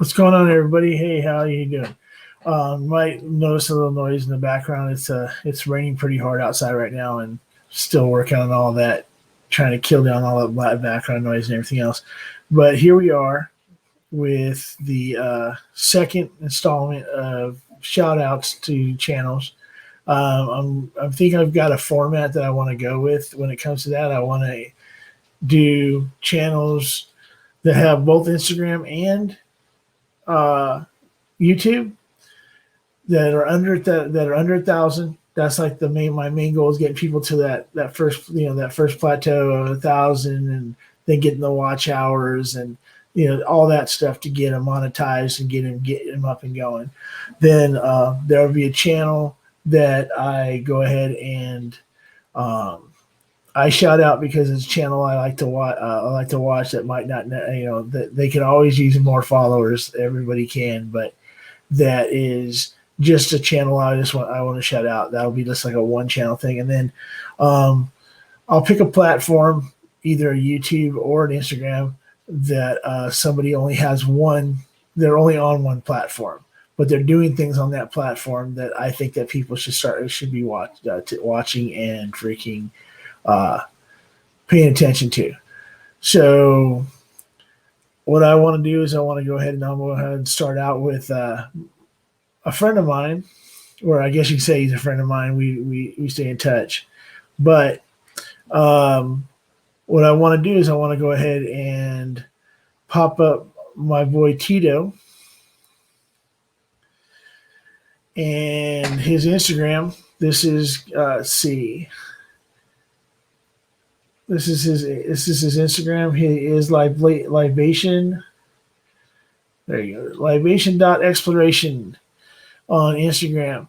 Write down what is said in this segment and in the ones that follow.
What's going on, everybody? Hey, how are you doing? Might notice a little noise in the background. It's raining pretty hard outside right now, and still working on all that, trying to kill down all that background noise and everything else. But here we are with the second installment of shout outs to channels. I think I've got a format that I want to go with when it comes to that. I want to do channels that have both Instagram and YouTube that are under a thousand. That's like my main goal is getting people to that first plateau of 1,000, and then getting the watch hours and all that stuff to get them monetized and get them up and going. Then there will be a channel that I go ahead and I shout out because it's a channel I like to watch. That might not, that they can always use more followers. Everybody can, but that is just a channel I want to shout out. That'll be just like a one channel thing, and then I'll pick a platform, either a YouTube or an Instagram, that somebody only has one. They're only on one platform, but they're doing things on that platform that I think that people should be watching and freaking paying attention to. So what I want to do is I want to go ahead and start out with a friend of mine, or I guess you could say he's a friend of mine. We stay in touch, but what I want to do is I want to go ahead and pop up my boy Tito and his Instagram. This is This is his Instagram. He is libation. There you go. Libation.exploration on Instagram.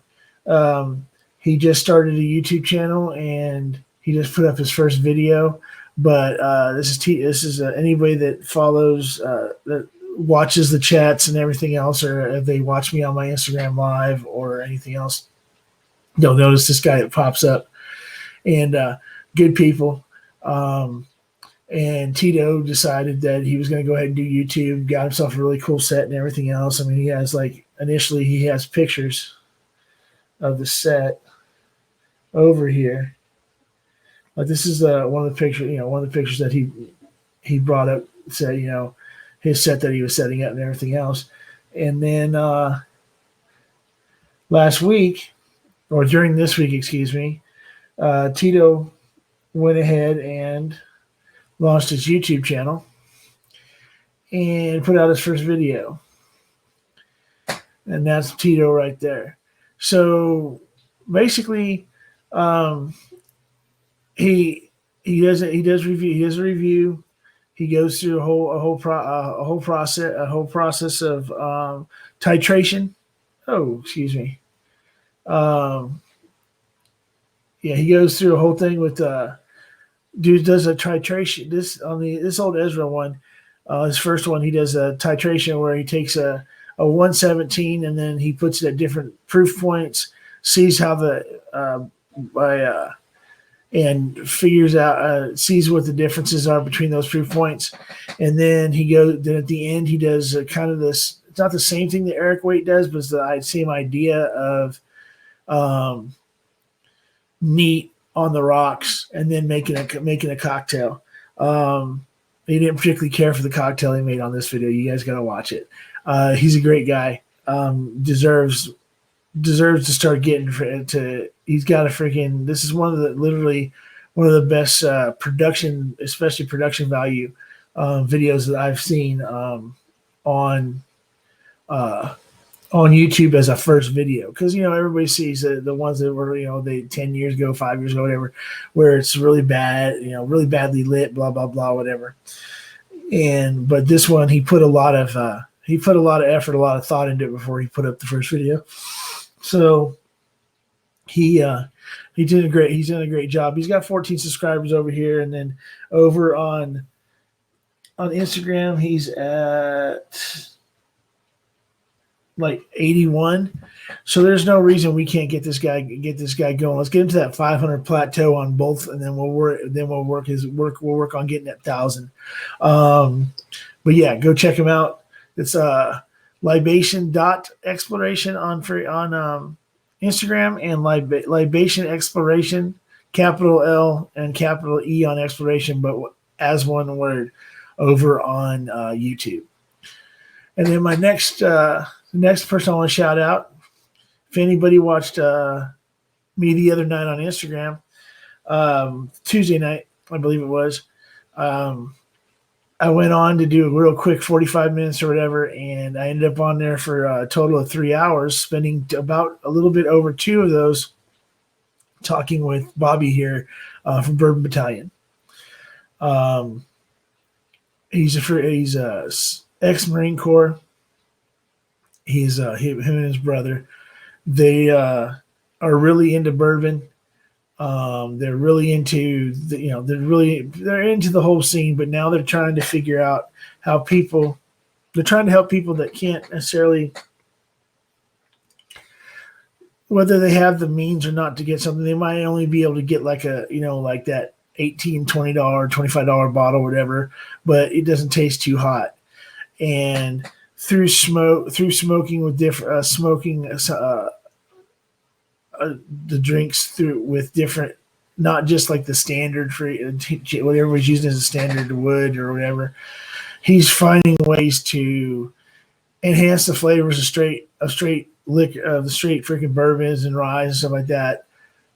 He just started a YouTube channel and he just put up his first video. But this is anybody that follows that watches the chats and everything else, or if they watch me on my Instagram live or anything else, they'll notice this guy that pops up. And good people. And Tito decided that he was going to go ahead and do YouTube, got himself a really cool set and everything else. I mean, he has initially he has pictures of the set over here. Like this is one of the pictures that he brought up, said, his set that he was setting up and everything else. And then last week, or during this week, excuse me, Tito went ahead and launched his YouTube channel and put out his first video. And that's Tito right there. So basically, he does a review. He goes through a whole process of titration. Oh, excuse me. Yeah, he goes through a whole thing with dude does a titration. This old Ezra one, his first one, he does a titration where he takes a 117 and then he puts it at different proof points, sees how and figures out sees what the differences are between those proof points, and then then at the end he does kind of this. It's not the same thing that Eric Waite does, but it's the same idea of neat on the rocks and then making a cocktail. He didn't particularly care for the cocktail he made on this video. You guys got to watch it. He's a great guy. Deserves to start getting to. He's got a freaking. This is one of the best production, especially production value videos that I've seen on YouTube as a first video, because everybody sees the ones that were they 10 years ago, 5 years ago, whatever, where it's really bad, really badly lit, blah blah blah, whatever. But this one, he put a lot of effort, a lot of thought into it before he put up the first video. So he's done a great job. He's got 14 subscribers over here, and then over on Instagram he's at like 81. So there's no reason we can't get this guy going. Let's get him to that 500 plateau on both, and then we'll work on getting that 1,000. But yeah, go check him out. It's Libation.exploration on Instagram, and Libation Exploration, capital L and capital E on exploration, but as one word, over on YouTube. And then my next person I want to shout out, if anybody watched me the other night on Instagram, Tuesday night, I believe it was, I went on to do a real quick 45 minutes or whatever, and I ended up on there for a total of 3 hours, spending about a little bit over 2 of those talking with Bobby here from Bourbon Battalion. He's a ex-Marine Corps. He's him and his brother. They are really into bourbon. They're really into they're into the whole scene, but now they're trying to figure out how they're trying to help people that can't necessarily, whether they have the means or not to get something. They might only be able to get like like that $18, $20, $25 bottle, whatever, but it doesn't taste too hot. And through smoking with different the drinks with different, not just like the standard for what everybody's using as a standard wood or whatever. He's finding ways to enhance the flavors of straight liquor, the straight freaking bourbons and rye and stuff like that.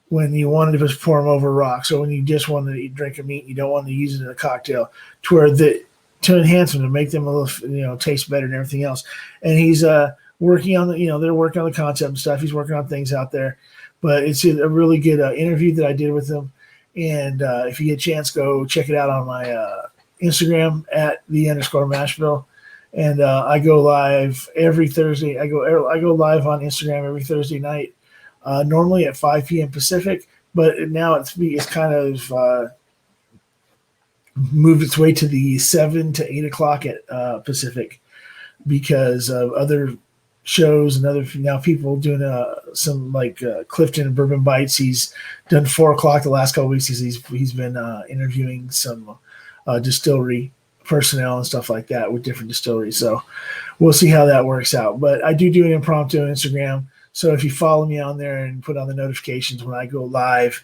When you wanted to just pour them over rocks, so when you just want to drink a meat, you don't want to use it in a cocktail, to enhance them, to make them a little taste better and everything else. And he's working on they're working on the concept and stuff. He's working on things out there, but it's a really good interview that I did with him. And if you get a chance, go check it out on my Instagram at @the_Mashville. And I go live every Thursday. I go live on Instagram every Thursday night, normally at 5 p.m. Pacific, but now it's kind of moved its way to the 7 to 8 o'clock at Pacific, because of other shows and other now people doing some like Clifton and Bourbon Bites. He's done 4 o'clock the last couple of weeks. He's been interviewing some distillery personnel and stuff like that with different distilleries. So we'll see how that works out. But I do an impromptu on Instagram. So if you follow me on there and put on the notifications when I go live,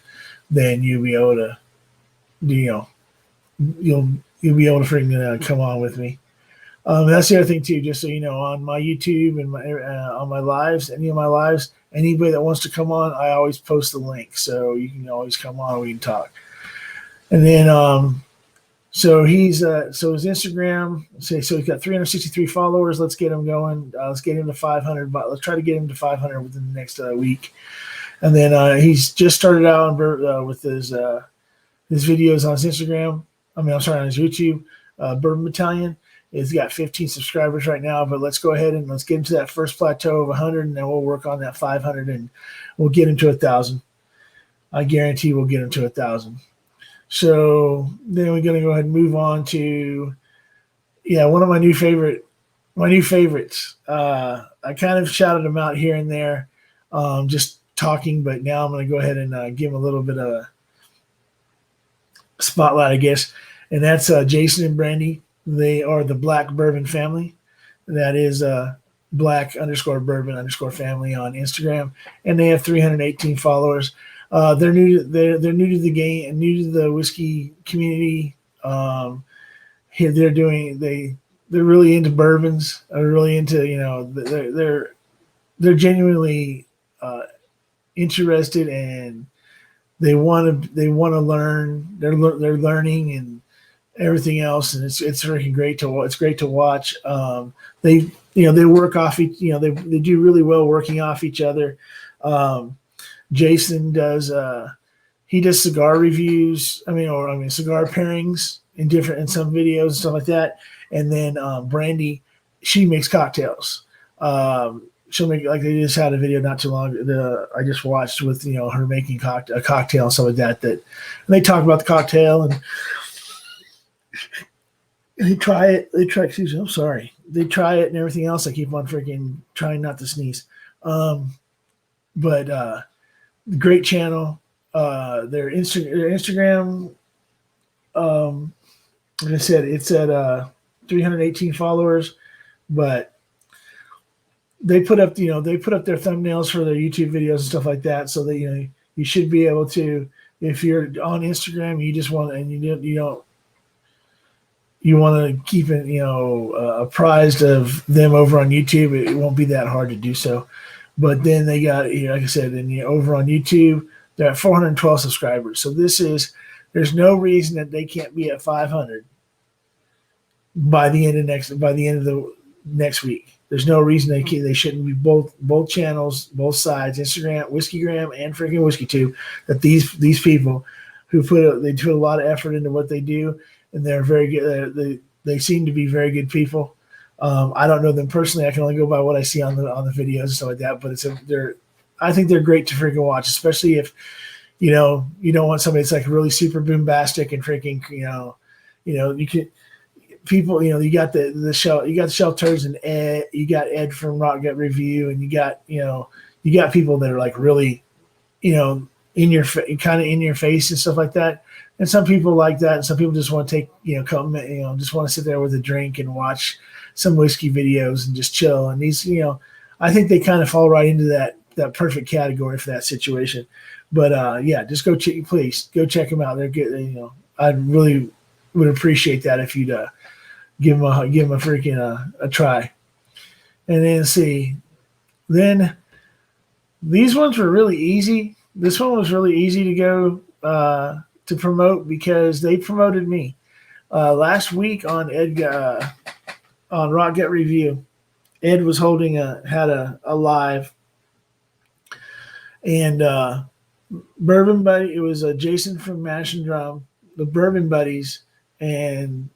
then you'll be able to, you'll be able to freaking come on with me. That's the other thing too, just so you know, on my YouTube and on my lives, anybody that wants to come on, I always post the link, so you can always come on. We can talk. And then, so his Instagram. So he's got 363 followers. Let's get him going. Let's get him to 500. But let's try to get him to 500 within the next week. And then he's just started out with his videos on his Instagram. On his YouTube. Bourbon Battalion. He's got 15 subscribers right now, but let's go ahead and let's get him to that first plateau of 100, and then we'll work on that 500, and we'll get him to 1,000. I guarantee we'll get him to 1,000. So then we're going to go ahead and move on to, one of my new favorites. I kind of shouted him out here and there, just talking, but now I'm going to go ahead and give him a little bit of a spotlight, I guess. And that's Jason and Brandy. They are the Black Bourbon family. That is Black_Bourbon_family on Instagram, and they have 318 followers. They're new to the game, new to the whiskey community. They're really into bourbons. Are really into they're genuinely interested, and they want to learn. They're learning and everything else, and it's freaking great to watch. They work off each. They do really well working off each other. Jason does he does cigar reviews. Cigar pairings in some videos and stuff like that. And then Brandy, she makes cocktails. She'll make, like, they just had a video not too long I just watched with her making a cocktail and stuff like that. And they talk about the cocktail and they try it. Excuse me. I'm sorry. They try it and everything else. I keep on freaking trying not to sneeze. But great channel. Their Instagram. Like I said, it's at 318 followers, but they put up their thumbnails for their YouTube videos and stuff like that, so that you should be able to, if you're on Instagram, you just want, and you want to keep it apprised of them over on YouTube. It won't be that hard to do so. But then they got, like I said, and over on YouTube, they're at 412 subscribers. So there's no reason that they can't be at 500 by the end of the next week. There's no reason they shouldn't be both channels, both sides, Instagram, Whiskeygram, and freaking WhiskeyTube. That these people who they put a lot of effort into what they do, and they're very good. They seem to be very good people. I don't know them personally. I can only go by what I see on the videos and stuff like that. But I think they're great to freaking watch, especially if you don't want somebody that's like really super boombastic and freaking you can. People, you got the Shelters and Ed, you got Ed from Rock Gut Review, and you got people that are like really, in your kind of in your face and stuff like that. And some people like that, and some people just want to take, just want to sit there with a drink and watch some whiskey videos and just chill. And these, I think they kind of fall right into that perfect category for that situation. But just please go check them out. They're good. I really would appreciate that if you'd give them a freaking a try. And then see, then these ones were really easy. This one was really easy to go to promote because they promoted me last week on on Rock Gut Review. Ed was had a live, and Bourbon Buddy. It was Jason from Mash and Drum, the Bourbon Buddies, and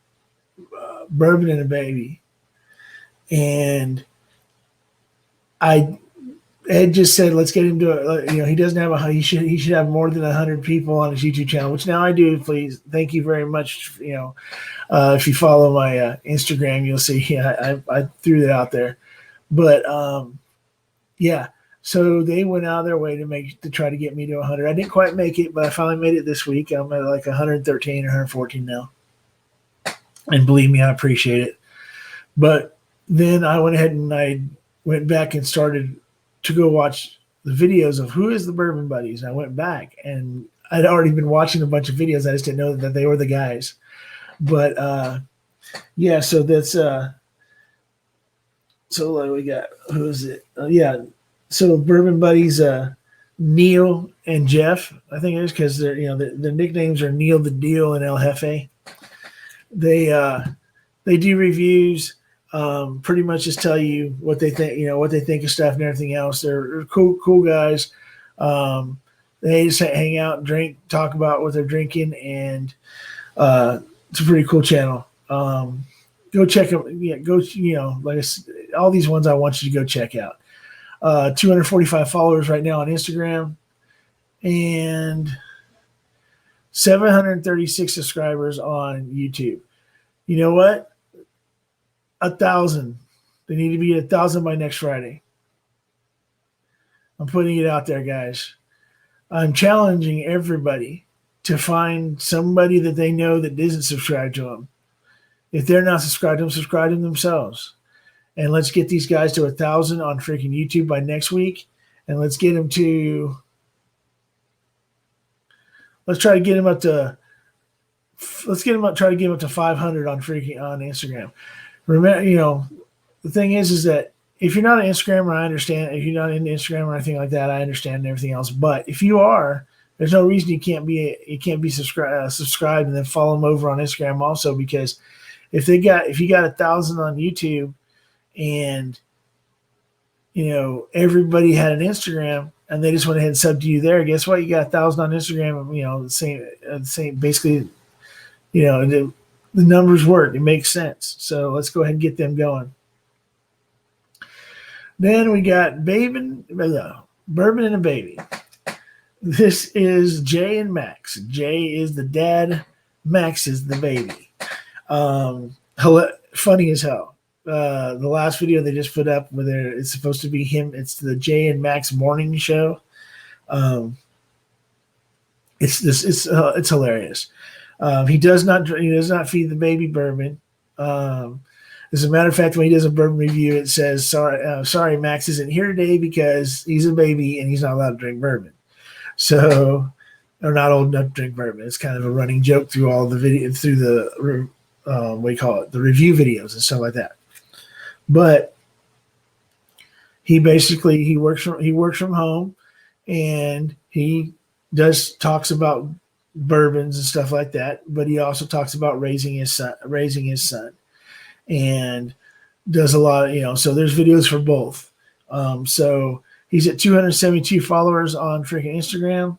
Bourbon and a Baby. And Ed just said, let's get him to he doesn't have he should have more than 100 people on his YouTube channel, which now I do. Please, thank you very much. If you follow my Instagram, you'll see. I threw that out there, but so they went out of their way to try to get me to 100. I didn't quite make it, but I finally made it this week. I'm at like 113 or 114 now. And believe me, I appreciate it. But then I went ahead and I went back and started to go watch the videos of who is the Bourbon Buddies. And I went back, and I'd already been watching a bunch of videos. I just didn't know that they were the guys. But so that's so we got, who is it? So Bourbon Buddies, Neil and Jeff, I think it is, because they're their nicknames are Neil the Deal and El Jefe. They do reviews, pretty much just tell you what they think, what they think of stuff and everything else. They're cool guys. They just hang out and drink, talk about what they're drinking, and it's a pretty cool channel. Go check them. Yeah, go. Like I said, all these ones I want you to go check out. 245 followers right now on Instagram, and 736 subscribers on YouTube. You know what? 1,000. They need to be at 1,000 by next Friday. I'm putting it out there, guys. I'm challenging everybody to find somebody that they know that isn't subscribed to them. If they're not subscribed to them, subscribe to them themselves. And let's get these guys to 1,000 on freaking YouTube by next week. And let's get them to, try to get them up to 500 on Instagram. Remember, the thing is that if you're not an Instagrammer, I understand. If you're not into Instagram or anything like that, I understand and everything else. But if you are, there's no reason you can't be subscribed and then follow them over on Instagram also, because if you got 1,000 on YouTube and everybody had an Instagram and they just went ahead and subbed to you there, guess what? You got 1,000 on Instagram. The same basically. The numbers work. It makes sense. So let's go ahead and get them going. Then we got Bourbon and a Baby. This is Jay and Max. Jay is the dad. Max is the baby. Funny as hell. The last video they just put up where it's supposed to be him. It's the Jay and Max morning show. It's hilarious. He does not feed the baby bourbon. As a matter of fact, when he does a bourbon review, it says, sorry, Max isn't here today because he's a baby and he's not allowed to drink bourbon. So, or not old enough to drink bourbon. It's kind of a running joke through all the video, through the, what do you call it, the review videos and stuff like that. But he basically, he works from home, and he talks about bourbons and stuff like that, but he also talks about raising his son, and does a lot of, so there's videos for both. So he's at 272 followers on freaking Instagram,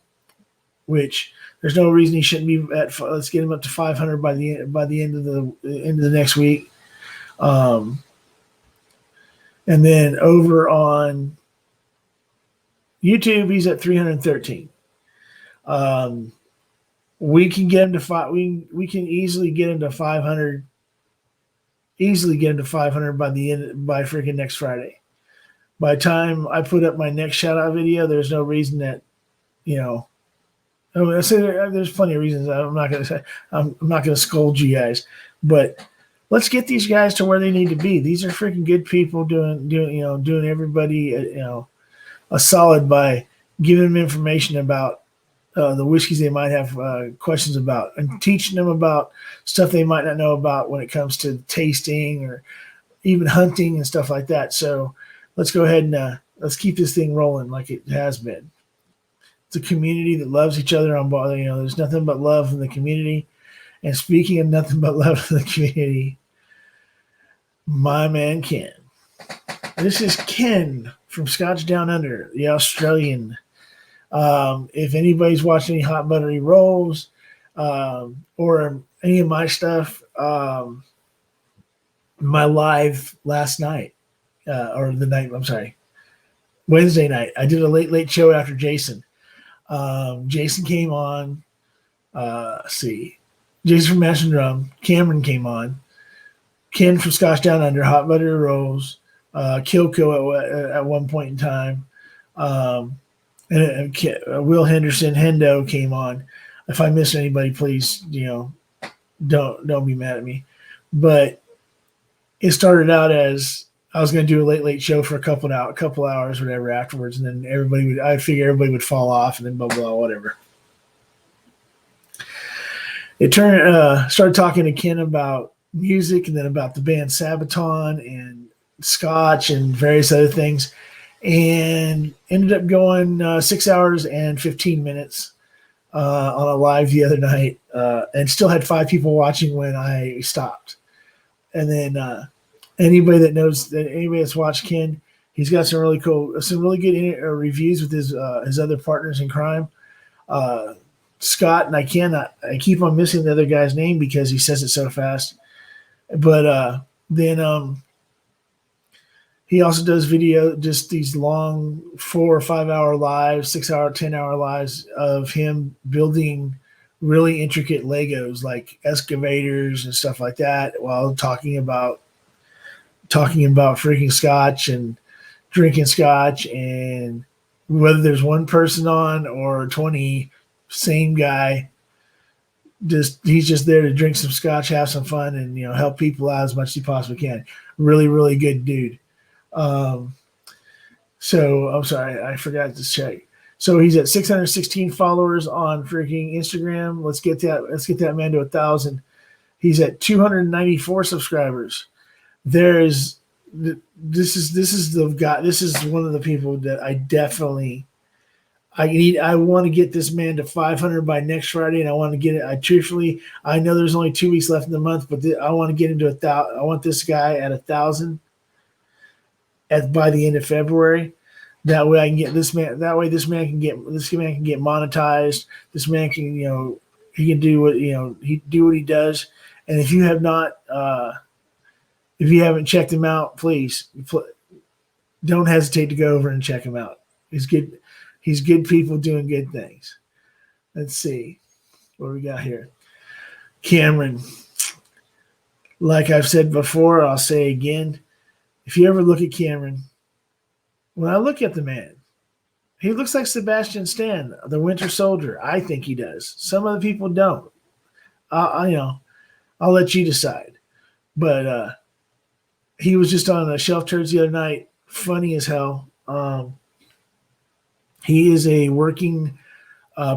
which there's no reason he shouldn't be at. Let's get him up to 500 by the end of the next week. And then over on YouTube, he's at 313. We can get him to we can easily get him to 500. Easily get him to 500 by freaking next Friday. By the time I put up my next shout out video, there's no reason that, I say there's plenty of reasons. I'm not going to scold you guys, but let's get these guys to where they need to be. These are freaking good people doing everybody, a solid by giving them information about the whiskeys they might have questions about, and teaching them about stuff they might not know about when it comes to tasting or even hunting and stuff like that. So let's go ahead and let's keep this thing rolling like it has been. It's a community that loves each other on board. There's nothing but love in the community. And speaking of nothing but love in the community, my man Ken. This is Ken from Scotch Down Under, the Australian. If anybody's watched any hot buttery rolls or any of my stuff, my live last night or the night, I'm sorry, Wednesday night, I did a late show after Jason. Jason came on. Jason from Mash and Drum. Cameron came on. Ken from Scotch Down Under, hot buttery rolls. Kilco at one point in time. And Will Henderson, Hendo came on. If I miss anybody, please, don't be mad at me. But it started out as I was going to do a late show for a couple hours, whatever, afterwards, and then I figure everybody would fall off, and then blah blah whatever. It started talking to Ken about music, and then about the band Sabaton and Scotch and various other things. And ended up going 6 hours and 15 minutes on a live the other night, and still had 5 people watching when I stopped. And then anybody that's watched Ken, he's got some really good reviews with his other partners in crime, Scott, and I keep on missing the other guy's name because he says it so fast. But then he also does video, just these long 4 or 5 hour lives, 6 hour, 10 hour lives of him building really intricate Legos like excavators and stuff like that, while talking about freaking Scotch and drinking Scotch, and whether there's one person on or 20, same guy. He's just there to drink some Scotch, have some fun, and help people out as much as he possibly can. Really, really good dude. So I'm sorry, I forgot to check. So he's at 616 followers on freaking Instagram. Let's get that man to 1,000. He's at 294 subscribers. This is one of the people that I want to get this man to 500 by next Friday, and I want to get it. I know there's only 2 weeks left in the month, but I want to get him to 1,000. I want this guy at 1,000 by the end of February. That way I can get this man. That way this man can get monetized. This man can, he can do what he does. And if you have not, if you haven't checked him out, please don't hesitate to go over and check him out. He's good. He's good people doing good things. Let's see what we got here. Cameron, like I've said before, I'll say again, if you ever look at Cameron, when I look at the man, he looks like Sebastian Stan, the Winter Soldier. I think he does. Some other people don't. I'll let you decide. But he was just on a Shelf Turds the other night. Funny as hell. He is a working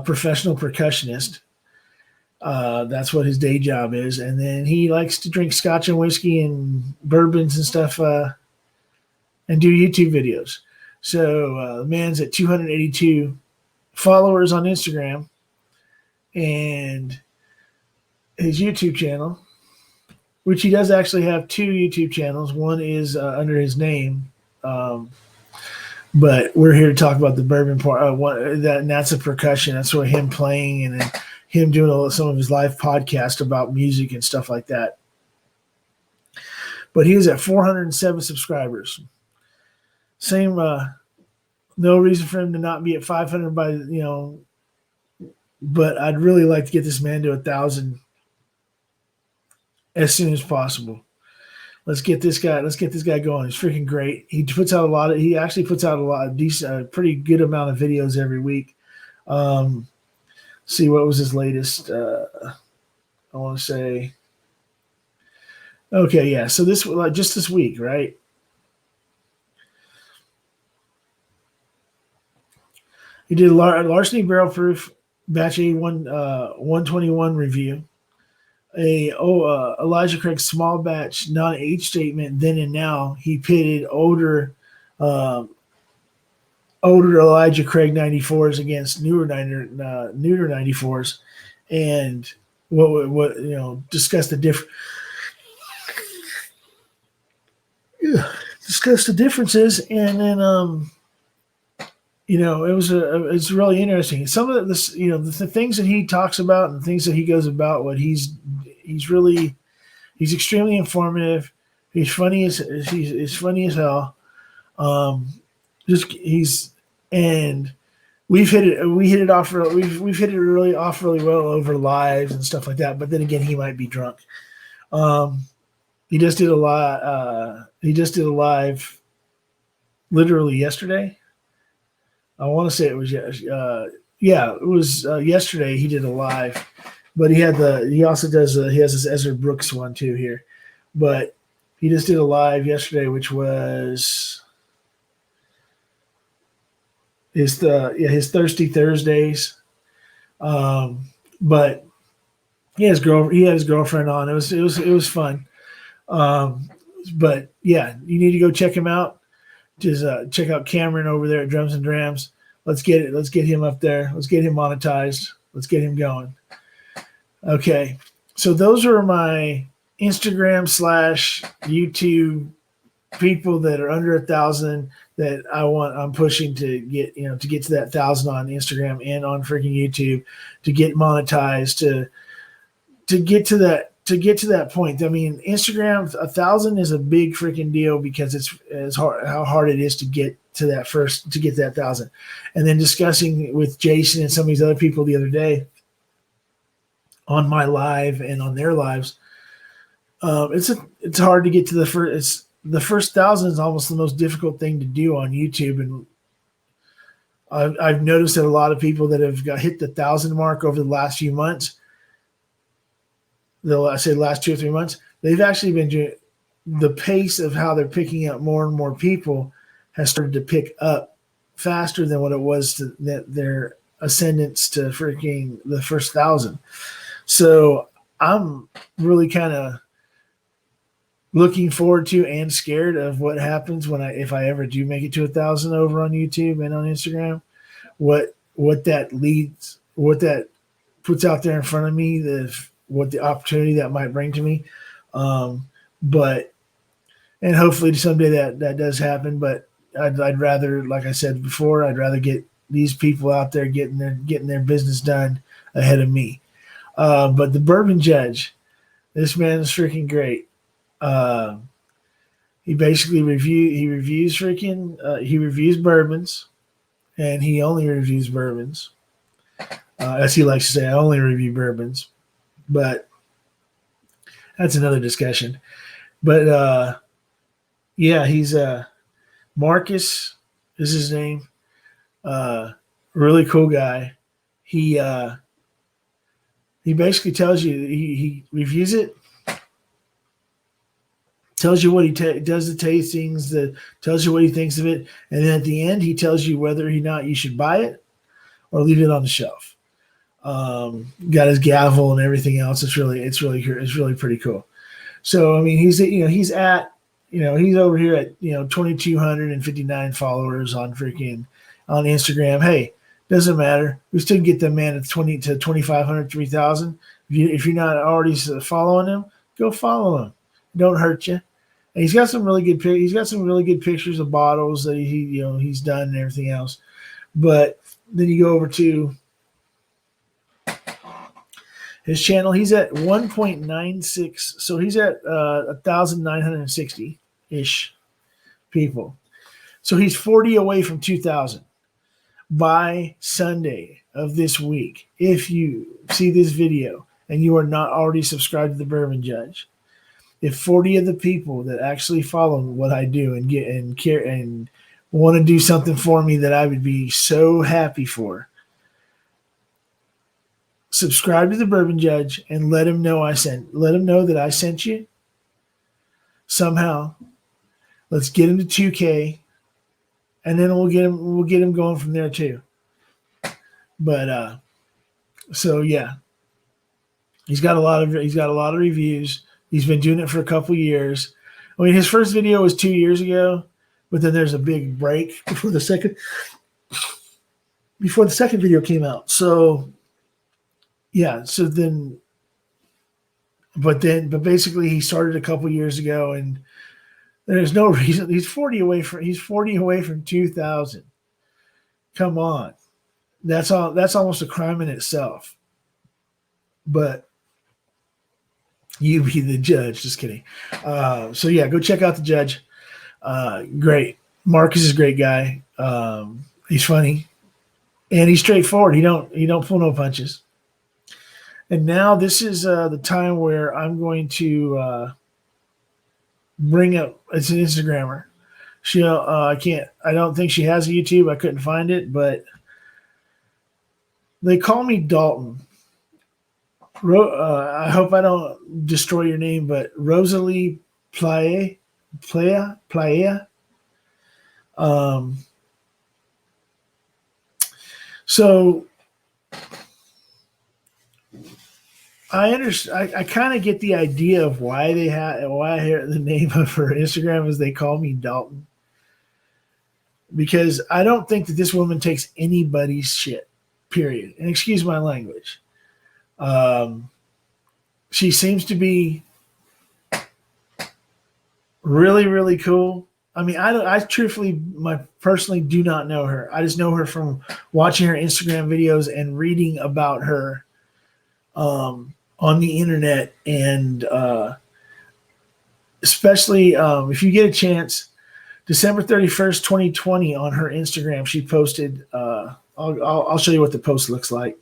professional percussionist. That's what his day job is. And then he likes to drink Scotch and whiskey and bourbons and stuff and do YouTube videos. So the man's at 282 followers on Instagram, and his YouTube channel, which he does actually have 2 YouTube channels. One is under his name, but we're here to talk about the bourbon part. And that's a percussion. That's what him playing, and then him doing some of his live podcast about music and stuff like that. But he is at 407 subscribers. Same, no reason for him to not be at 500 by, but I'd really like to get this man to 1,000 as soon as possible. Let's get this guy going. He's freaking great. He actually puts out a lot of decent, pretty good amount of videos every week. See, what was his latest? I want to say, okay, yeah. So this, just this week, right? He did a Larceny Barrel Proof Batch A 121 review. Elijah Craig small batch non-age statement then and now. He pitted older Elijah Craig 94s against newer 94s, and what discuss the differences, and then it's really interesting. Some of this, the things that he talks about and the things that he goes about, he's extremely informative. He's funny as hell. And we've hit it off really well over lives and stuff like that. But then again, he might be drunk. He just did a live literally yesterday. I want to say it was yesterday. He did a live, but he has this Ezra Brooks one too here, but he just did a live yesterday, which was his Thirsty Thursdays. But he had his girlfriend on. It was fun. But yeah, you need to go check him out. Just check out Cameron over there at Drums and Drams. Let's get him up there. Let's get him monetized. Let's get him going. Okay, so those are my Instagram / YouTube people that are under 1,000 that I'm pushing to get to get to that 1,000 on Instagram and on freaking YouTube, to get monetized, to get to that point. I mean, Instagram 1,000 is a big freaking deal because it's how hard it is to get to that 1,000. And then discussing with Jason and some of these other people the other day on my live and on their lives, it's hard to get to the first. The first 1,000 is almost the most difficult thing to do on YouTube, and I've noticed that a lot of people that have hit the 1,000 mark over the last few months, the last 2 or 3 months, they've actually been doing the pace of how they're picking up more and more people has started to pick up faster than what it was to their ascendance to freaking the first 1,000. So I'm really kind of looking forward to and scared of what happens if I ever do make it to 1,000 over on YouTube and on Instagram. What that puts out there in front of me, what the opportunity that might bring to me. And hopefully someday that does happen. But I'd rather, like I said before, I'd rather get these people out there getting their business done ahead of me. But the Bourbon Judge, this man is freaking great. He basically reviews bourbons, and he only reviews bourbons. As he likes to say, I only review bourbons, but that's another discussion. But yeah, he's Marcus is his name. Really cool guy. He basically tells you, he reviews it. tells you what he does the tastings, tells you what he thinks of it, and then at the end he tells you whether or not you should buy it or leave it on the shelf. Got his gavel and everything else. It's really pretty cool. So I mean, he's over here at 2,259 followers on Instagram. Hey, doesn't matter. We still get the man at 20 to 2,500, 3,000. If you're not already following him, go follow him. Don't hurt you. And he's got some really good pictures of bottles that he's done and everything else. But then you go over to his channel. He's at 1.96, so he's at 1,960-ish people. So he's 40 away from 2,000 by Sunday of this week. If you see this video and you are not already subscribed to the Bourbon Judge, if 40 of the people that actually follow what I do and get and care and want to do something for me that I would be so happy for, subscribe to the Bourbon Judge and let him know that I sent you. Somehow, let's get him to 2K, and then we'll get him going from there too. But so yeah, he's got a lot of reviews. He's been doing it for a couple years. I mean, his first video was 2 years ago, but then there's a big break before the second video came out. So yeah, but basically he started a couple years ago, and there's no reason. He's 40 away from 2,000. Come on. That's almost a crime in itself. But you be the judge. Just kidding. So yeah, go check out the Judge. Great. Marcus is a great guy. He's funny, and he's straightforward. He don't pull no punches. And now this is the time where I'm going to bring up. It's an Instagrammer. I don't think she has a YouTube. I couldn't find it, but they call me Dalton. I hope I don't destroy your name, but Rosalie Playa. So I understand. I kind of get the idea of why I hear the name of her Instagram is they call me Dalton, because I don't think that this woman takes anybody's shit. Period. And excuse my language. She seems to be really, really cool. I mean, I personally do not know her. I just know her from watching her Instagram videos and reading about her on the internet, and especially if you get a chance, December 31st, 2020, on her Instagram, she posted. I'll show you what the post looks like.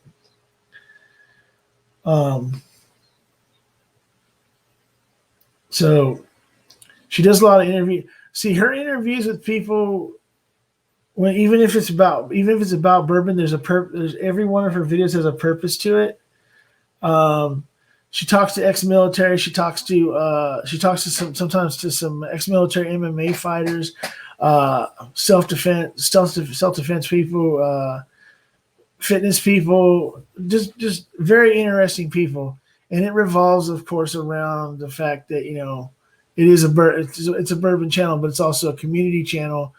So she does a lot of interviews. See, her interviews with people, even if it's about bourbon, there's every one of her videos has a purpose to it. She talks to ex-military. She talks to sometimes to some ex-military MMA fighters, self-defense people, fitness people, just very interesting people. And it revolves, of course, around the fact that, it is it's a bourbon channel, but it's also a community channel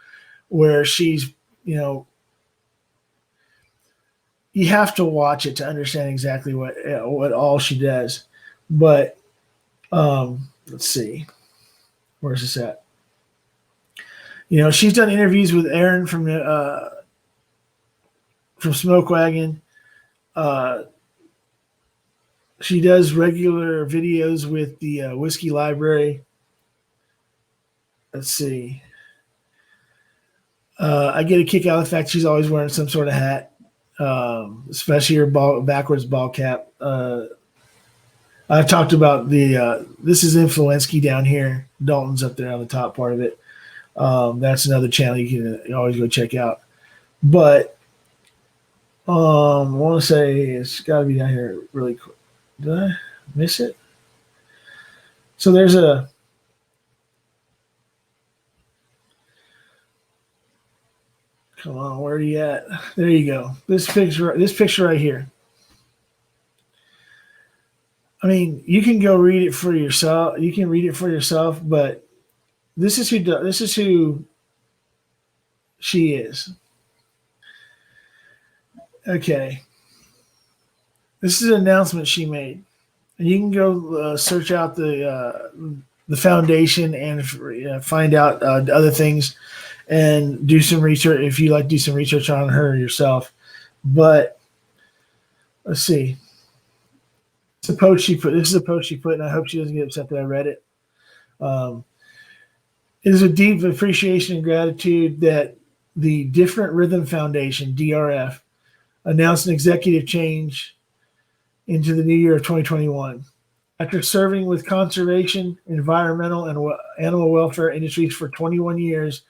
where she's, you have to watch it to understand exactly what all she does. But let's see, where's this at? She's done interviews with Aaron from Smoke Wagon. She does regular videos with the Whiskey Library. Let's see. I get a kick out of the fact she's always wearing some sort of hat, especially her backwards ball cap. I've talked about this is Influenski down here. Dalton's up there on the top part of it. That's another channel you can always go check out. But I want to say it's got to be down here really quick. Did I miss it? So there's a Come on, where are you at? There you go. This picture right here. I mean, you can go read it for yourself. You can read it for yourself, but this is who she is. Okay. This is an announcement she made. And you can go search out the foundation and find out other things and do some research if you like to do some research on her yourself. But let's see. This is a post she put, and I hope she doesn't get upset that I read it. It is a deep appreciation and gratitude that the Different Rhythm Foundation, DRF, announced an executive change into the new year of 2021. After serving with conservation, environmental, and animal welfare industries for 21 years,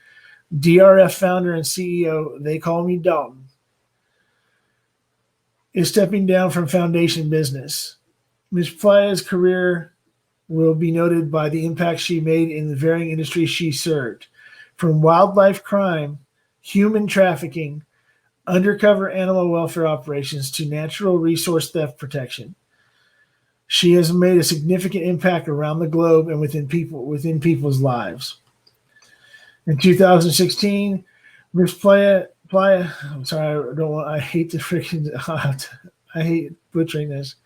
DRF founder and CEO, they call me Dalton, is stepping down from foundation business. Ms. Playa's career will be noted by the impact she made in the varying industries she served, from wildlife crime, human trafficking, undercover animal welfare operations, to natural resource theft protection. She has made a significant impact around the globe and within people's lives. In 2016, Ms. Playa, I'm sorry, I hate butchering this.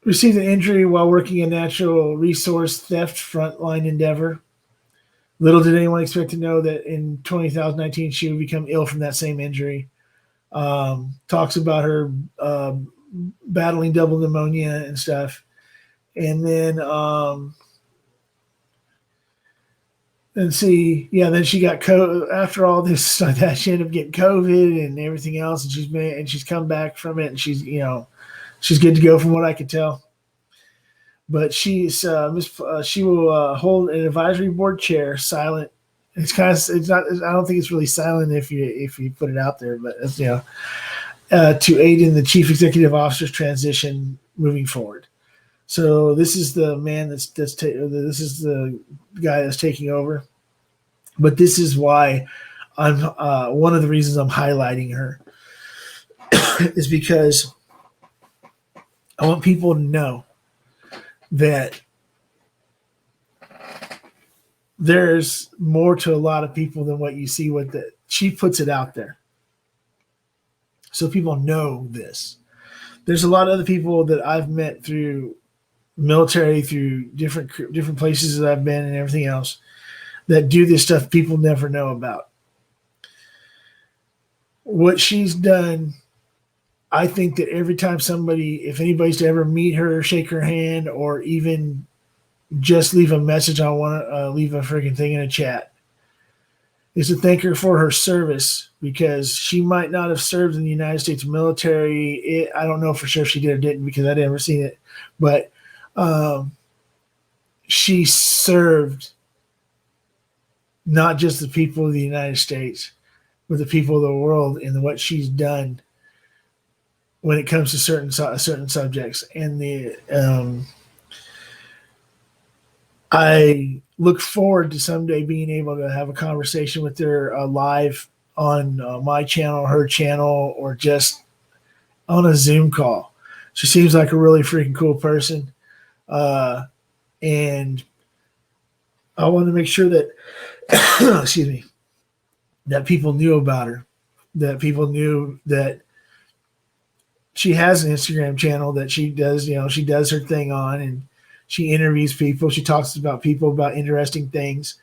Received an injury while working a natural resource theft frontline endeavor. Little did anyone expect to know that in 2019 she would become ill from that same injury. Talks about her battling double pneumonia and stuff. And then then she got COVID. After all this, that she ended up getting COVID and everything else, and she's come back from it, and she's good to go from what I could tell. But she will hold an advisory board chair, silent. It's not. I don't think it's really silent if you put it out there, but it's, to aid in the chief executive officer's transition moving forward. So this is the man this is the guy that's taking over. But this is why I'm one of the reasons I'm highlighting her is because I want people to know that there's more to a lot of people than what you see with it. She puts it out there. So people know this. There's a lot of other people that I've met through military, through different places that I've been and everything else, that do this stuff people never know about. What she's done, I think that every time if anybody's to ever meet her, shake her hand, or even just leave a message leave a freaking thing in a chat, is to thank her for her service, because she might not have served in the United States military. I don't know for sure if she did or didn't, because I'd never seen it, but she served not just the people of the United States, but the people of the world in what she's done when it comes to certain subjects. And I look forward to someday being able to have a conversation with her live on my channel, her channel, or just on a Zoom call. She seems like a really freaking cool person. And I want to make sure that, excuse me, that people knew about her, that people knew that she has an Instagram channel that she does, she does her thing on, and she interviews people. She talks about people about interesting things.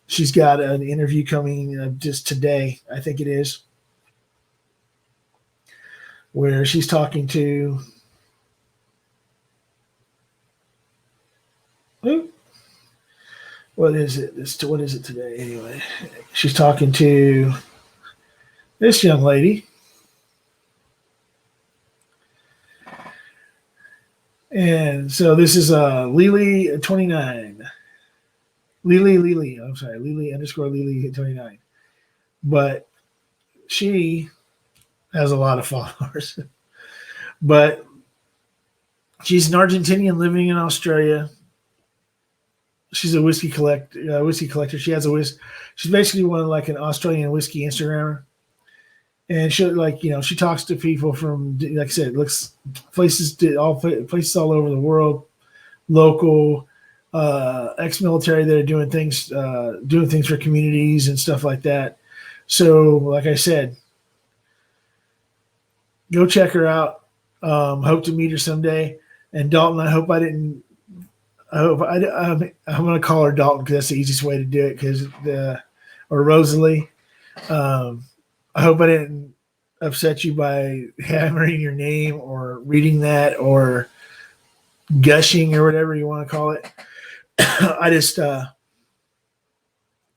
She's got an interview coming just today, I think it is, where she's talking to what is it today anyway? She's talking to this young lady. And so this is Lily29. Lily, I'm sorry, Lily_Lily29. But she has a lot of followers. But she's an Argentinian living in Australia. she's a whiskey collector. She has a she's basically one like an Australian whiskey Instagrammer. And she she talks to people from, like I said, looks places all over the world, local, ex-military that are doing things for communities and stuff like that. So, like I said, go check her out. Hope to meet her someday. And Dalton, I'm going to call her Dalton because that's the easiest way to do it. Or Rosalie. I hope I didn't upset you by hammering your name or reading that or gushing or whatever you want to call it. I just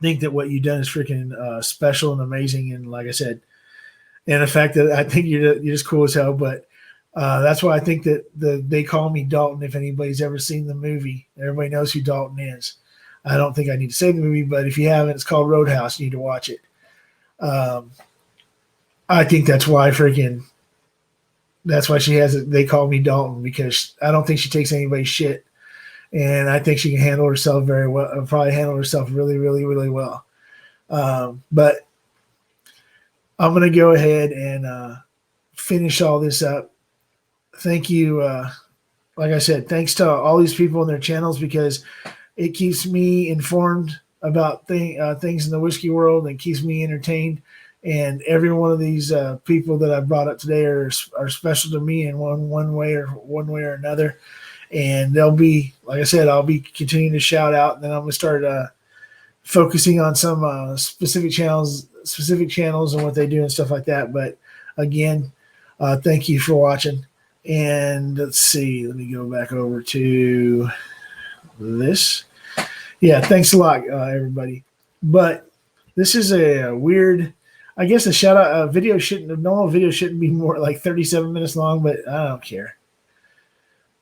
think that what you've done is freaking special and amazing. And like I said, and the fact that I think you're just cool as hell. But that's why I think that they call me Dalton. If anybody's ever seen the movie, everybody knows who Dalton is. I don't think I need to say the movie, but if you haven't, it's called Roadhouse. You need to watch it. I think that's why she has it. They call me Dalton because I don't think she takes anybody's shit. And I think she can handle herself very well, probably handle herself really, really, really well. But I'm going to go ahead and finish all this up. Thank you. Like I said, thanks to all these people and their channels because it keeps me informed about things in the whiskey world and keeps me entertained. And every one of these people that I brought up today are special to me in one way or another. And they'll be, like I said, I'll be continuing to shout out, and then I'm going to start focusing on some specific channels and what they do and stuff like that. But again, thank you for watching. And let's see, let me go back over to this. Yeah, thanks a lot, everybody. But this is a weird, I guess a normal video shouldn't be more like 37 minutes long, but I don't care.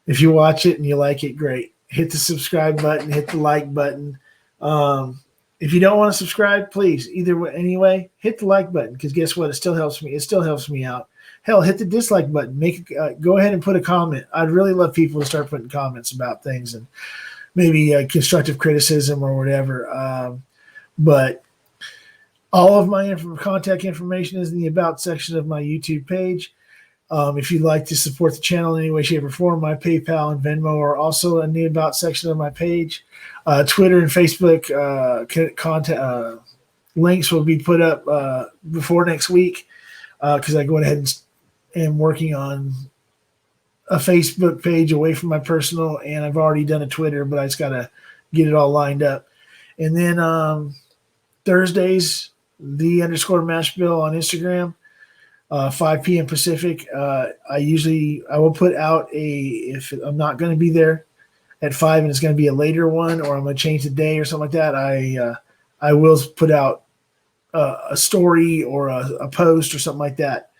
If you watch it and you like it, great. Hit the subscribe button, hit the like button. If you don't want to subscribe, please, anyway, hit the like button because guess what? It still helps me. It still helps me out. Hell, hit the dislike button. Go ahead and put a comment. I'd really love people to start putting comments about things and maybe constructive criticism or whatever. But all of my contact information is in the About section of my YouTube page. If you'd like to support the channel in any way, shape, or form, my PayPal and Venmo are also in the About section of my page. Twitter and Facebook links will be put up before next week because I go ahead and am working on a Facebook page away from my personal, and I've already done a Twitter, but I just got to get it all lined up. And then Thursdays, _Mashbill on Instagram. 5 p.m. Pacific. I will put out if I'm not going to be there at 5 and it's going to be a later one, or I'm going to change the day or something like that. I will put out a story or a post or something like that.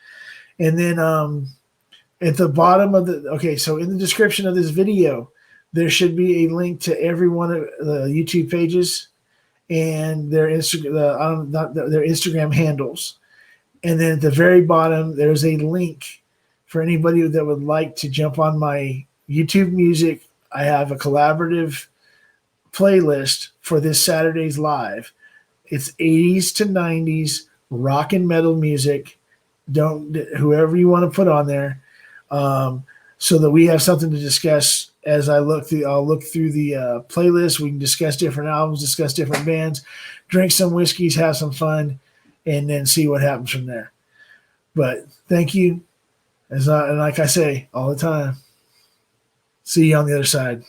And then at the bottom of so in the description of this video, there should be a link to every one of the YouTube pages and their Instagram handles. And then at the very bottom, there's a link for anybody that would like to jump on my YouTube Music. I have a collaborative playlist for this Saturday's live. It's 80s to 90s rock and metal music. Whoever you want to put on there, so that we have something to discuss as I'll look through the playlist. We can discuss different albums, discuss different bands, drink some whiskeys, have some fun, and then see what happens from there. But thank you. And like I say all the time, see you on the other side.